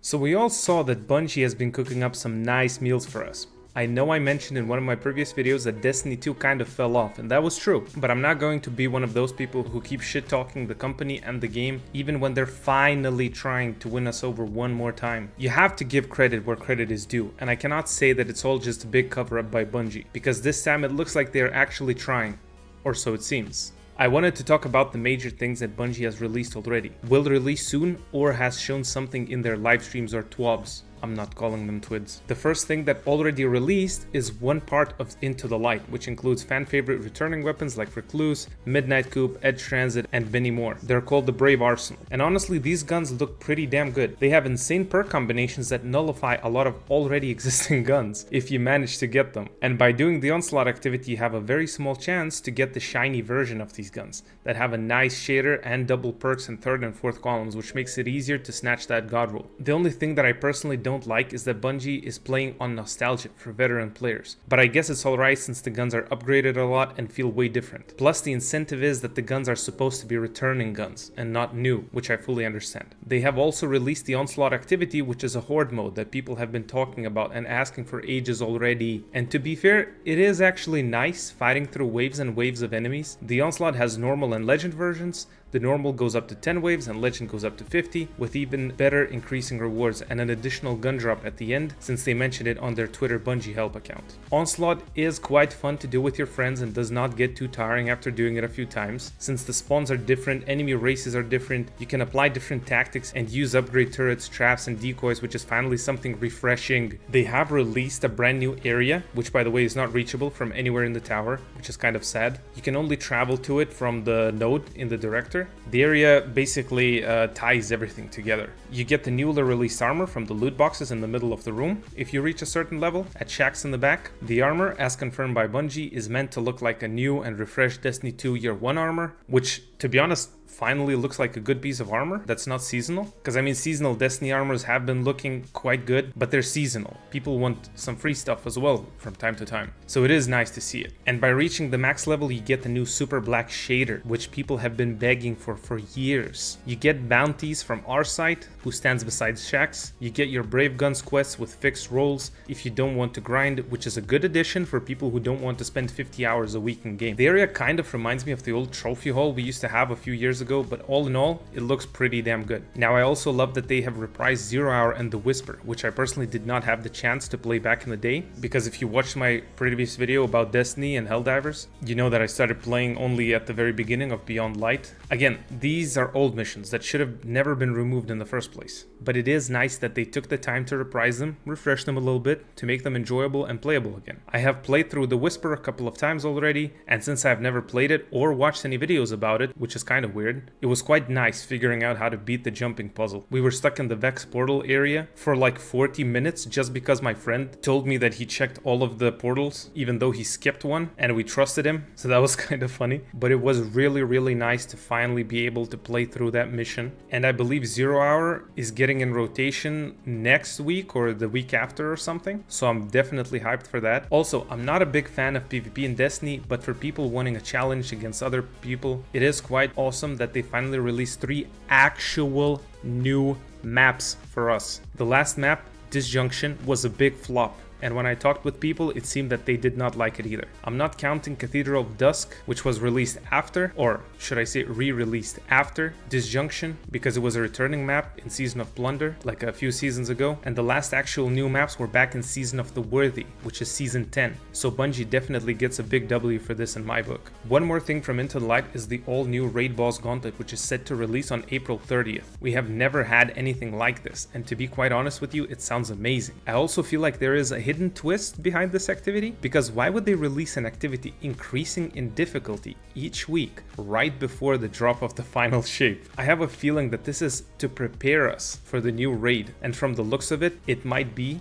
So we all saw that Bungie has been cooking up some nice meals for us. I know I mentioned in one of my previous videos that Destiny 2 kind of fell off, and that was true, but I'm not going to be one of those people who keep shit-talking the company and the game even when they're finally trying to win us over one more time. You have to give credit where credit is due, and I cannot say that it's all just a big cover-up by Bungie, because this time it looks like they're actually trying, or so it seems. I wanted to talk about the major things that Bungie has released already, will release soon, or has shown something in their live streams or TWABs. I'm not calling them twids. The first thing that already released is one part of Into the Light, which includes fan-favorite returning weapons like Recluse, Midnight Coupe, Edge Transit, and many more. They're called the Brave Arsenal. And honestly, these guns look pretty damn good. They have insane perk combinations that nullify a lot of already existing guns, if you manage to get them. And by doing the Onslaught activity, you have a very small chance to get the shiny version of these guns, that have a nice shader and double perks in third and fourth columns, which makes it easier to snatch that god roll. The only thing that I personally don't like is that Bungie is playing on nostalgia for veteran players, but I guess it's alright since the guns are upgraded a lot and feel way different. Plus the incentive is that the guns are supposed to be returning guns and not new, which I fully understand. They have also released the Onslaught activity, which is a horde mode that people have been talking about and asking for ages already, and to be fair, it is actually nice fighting through waves and waves of enemies. The Onslaught has normal and legend versions. The normal goes up to 10 waves and legend goes up to 50, with even better increasing rewards and an additional gun drop at the end, since they mentioned it on their Twitter Bungie help account. Onslaught is quite fun to do with your friends and does not get too tiring after doing it a few times. Since the spawns are different, enemy races are different, you can apply different tactics and use upgrade turrets, traps, and decoys, which is finally something refreshing. They have released a brand new area, which by the way is not reachable from anywhere in the tower, which is kind of sad. You can only travel to it from the node in the director. The area basically ties everything together. You get the newly released armor from the loot boxes in the middle of the room. If you reach a certain level, at shacks in the back, the armor, as confirmed by Bungie, is meant to look like a new and refreshed Destiny 2 Year 1 armor, which, to be honest, finally looks like a good piece of armor that's not seasonal. Because I mean, seasonal Destiny armors have been looking quite good, but they're seasonal. People want some free stuff as well from time to time. So it is nice to see it. And by reaching the max level, you get the new super black shader, which people have been begging for years. You get bounties from our site, who stands beside shacks. You get your Brave Guns quests with fixed roles if you don't want to grind, which is a good addition for people who don't want to spend 50 hours a week in game. The area kind of reminds me of the old trophy hall we used to have a few years ago, but all in all, it looks pretty damn good. Now, I also love that they have reprised 0 Hour and the Whisper, which I personally did not have the chance to play back in the day, because if you watched my previous video about Destiny and Helldivers, you know that I started playing only at the very beginning of Beyond Light. Again, these are old missions that should have never been removed in the first place, but it is nice that they took the time to reprise them, refresh them a little bit, to make them enjoyable and playable again. I have played through the Whisper a couple of times already, and since I've never played it or watched any videos about it, which is kind of weird, it was quite nice figuring out how to beat the jumping puzzle. We were stuck in the Vex portal area for like 40 minutes just because my friend told me that he checked all of the portals even though he skipped one, and we trusted him, so that was kind of funny. But it was really nice to finally be able to play through that mission. And I believe 0 Hour is getting in rotation next week or the week after or something, so I'm definitely hyped for that. Also, I'm not a big fan of PvP in Destiny, but for people wanting a challenge against other people, it is quite awesome that they finally released 3 actual new maps for us. The last map, Disjunction, was a big flop, and when I talked with people, it seemed that they did not like it either. I'm not counting Cathedral of Dusk, which was released after, or should I say re-released after, Disjunction, because it was a returning map in Season of Plunder, like a few seasons ago, and the last actual new maps were back in Season of the Worthy, which is Season 10, so Bungie definitely gets a big W for this in my book. One more thing from Into the Light is the all-new Raid Boss Gauntlet, which is set to release on April 30th. We have never had anything like this, and to be quite honest with you, it sounds amazing. I also feel like there is a hidden twist behind this activity, because why would they release an activity increasing in difficulty each week right before the drop of the final shape? I have a feeling that this is to prepare us for the new raid, and from the looks of it, it might be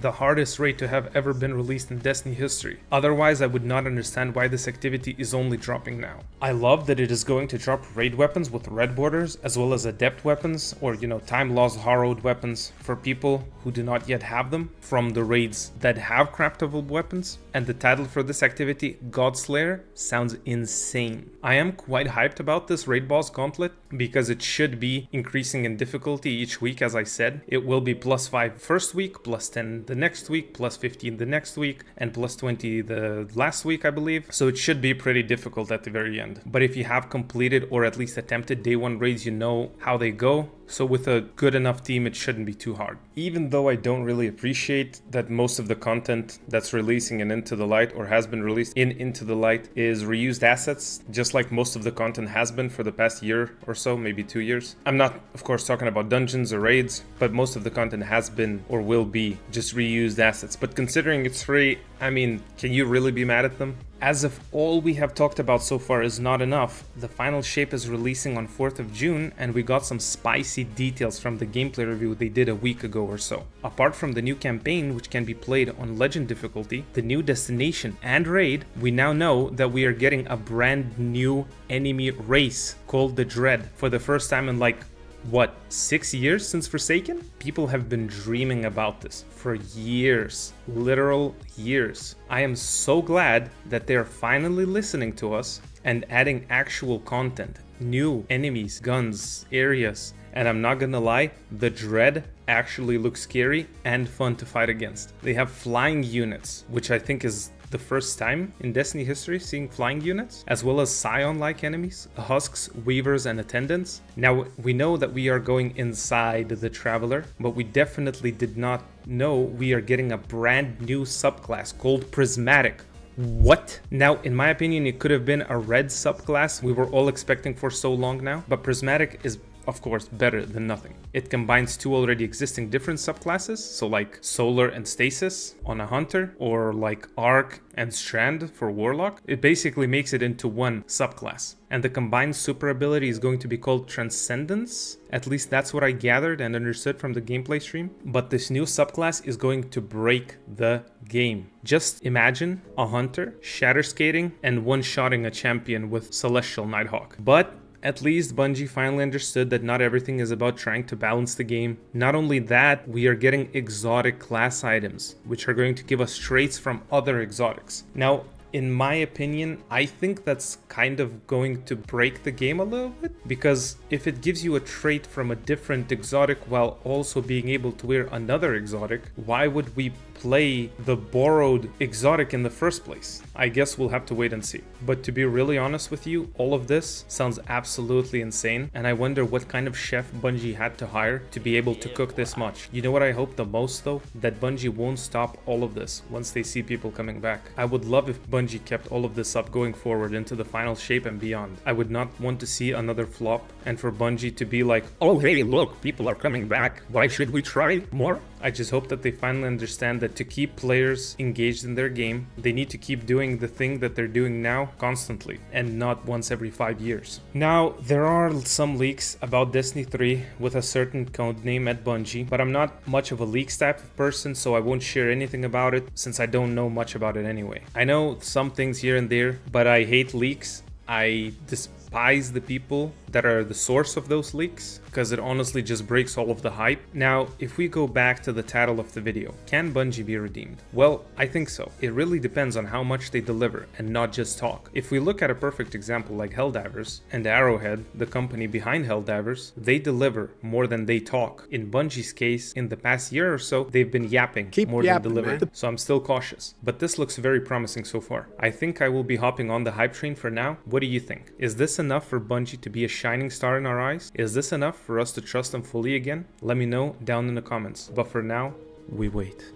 the hardest raid to have ever been released in Destiny history. Otherwise, I would not understand why this activity is only dropping now. I love that it is going to drop raid weapons with red borders, as well as adept weapons, or time lost harrowed weapons for people who do not yet have them from the raids that have craftable weapons. And the title for this activity, Godslayer, sounds insane. I am quite hyped about this Raid Boss Gauntlet, because it should be increasing in difficulty each week. As I said, it will be +5 first week, +10 the next week, +15 the next week, and +20 the last week, I believe. So it should be pretty difficult at the very end. But if you have completed or at least attempted day 1 raids, you know how they go. So with a good enough team, it shouldn't be too hard. Even though I don't really appreciate that most of the content that's releasing in Into the Light or has been released in Into the Light is reused assets, just like most of the content has been for the past year or so, maybe 2 years. I'm not, of course, talking about dungeons or raids, but most of the content has been or will be just reused assets. But considering it's free, I mean, can you really be mad at them? As if all we have talked about so far is not enough, the final shape is releasing on 4th of June, and we got some spicy details from the gameplay review they did a week ago or so. Apart from the new campaign, which can be played on Legend difficulty, the new destination and raid, we now know that we are getting a brand new enemy race called the Dread for the first time in like, what, 6 years since Forsaken? People have been dreaming about this for years, literal years. I am so glad that they're finally listening to us and adding actual content, new enemies, guns, areas. And I'm not gonna lie, the Dread actually looks scary and fun to fight against. They have flying units, which I think is the first time in Destiny history seeing flying units, as well as Scion-like enemies, husks, weavers, and attendants. Now, we know that we are going inside the Traveler, but we definitely did not know we are getting a brand new subclass called Prismatic. What? Now, in my opinion, it could have been a red subclass we were all expecting for so long now, but Prismatic is of course better than nothing. It combines 2 already existing different subclasses, so like Solar and Stasis on a Hunter, or like Arc and Strand for Warlock. It basically makes it into one subclass. And the combined super ability is going to be called Transcendence. At least that's what I gathered and understood from the gameplay stream. But this new subclass is going to break the game. Just imagine a Hunter shatter skating and one-shotting a champion with Celestial Nighthawk. But at least Bungie finally understood that not everything is about trying to balance the game. Not only that, we are getting exotic class items, which are going to give us traits from other exotics. Now, in my opinion, I think that's kind of going to break the game a little bit, because if it gives you a trait from a different exotic while also being able to wear another exotic, why would we play the borrowed exotic in the first place? I guess we'll have to wait and see. But to be really honest with you, all of this sounds absolutely insane, and I wonder what kind of chef Bungie had to hire to be able to cook this much. You know what I hope the most though? That Bungie won't stop all of this once they see people coming back. I would love if Bungie kept all of this up going forward into the final shape and beyond. I would not want to see another flop, and for Bungie to be like, oh hey look, people are coming back, why should we try more? I just hope that they finally understand that to keep players engaged in their game, they need to keep doing the thing that they're doing now constantly, and not once every 5 years. Now, there are some leaks about Destiny 3 with a certain codename at Bungie, but I'm not much of a leaks type of person, so I won't share anything about it since I don't know much about it anyway. I know some things here and there, but I hate leaks. I despise the people that are the source of those leaks, because it honestly just breaks all of the hype. Now, if we go back to the title of the video, can Bungie be redeemed? Well, I think so. It really depends on how much they deliver and not just talk. If we look at a perfect example like Helldivers and Arrowhead, the company behind Helldivers, they deliver more than they talk. In Bungie's case, in the past year or so, they've been yapping more than delivering. So I'm still cautious, but this looks very promising so far. I think I will be hopping on the hype train for now. What do you think? Is this enough for Bungie to be a shining star in our eyes? Is this enough for us to trust them fully again? Let me know down in the comments. But for now, we wait.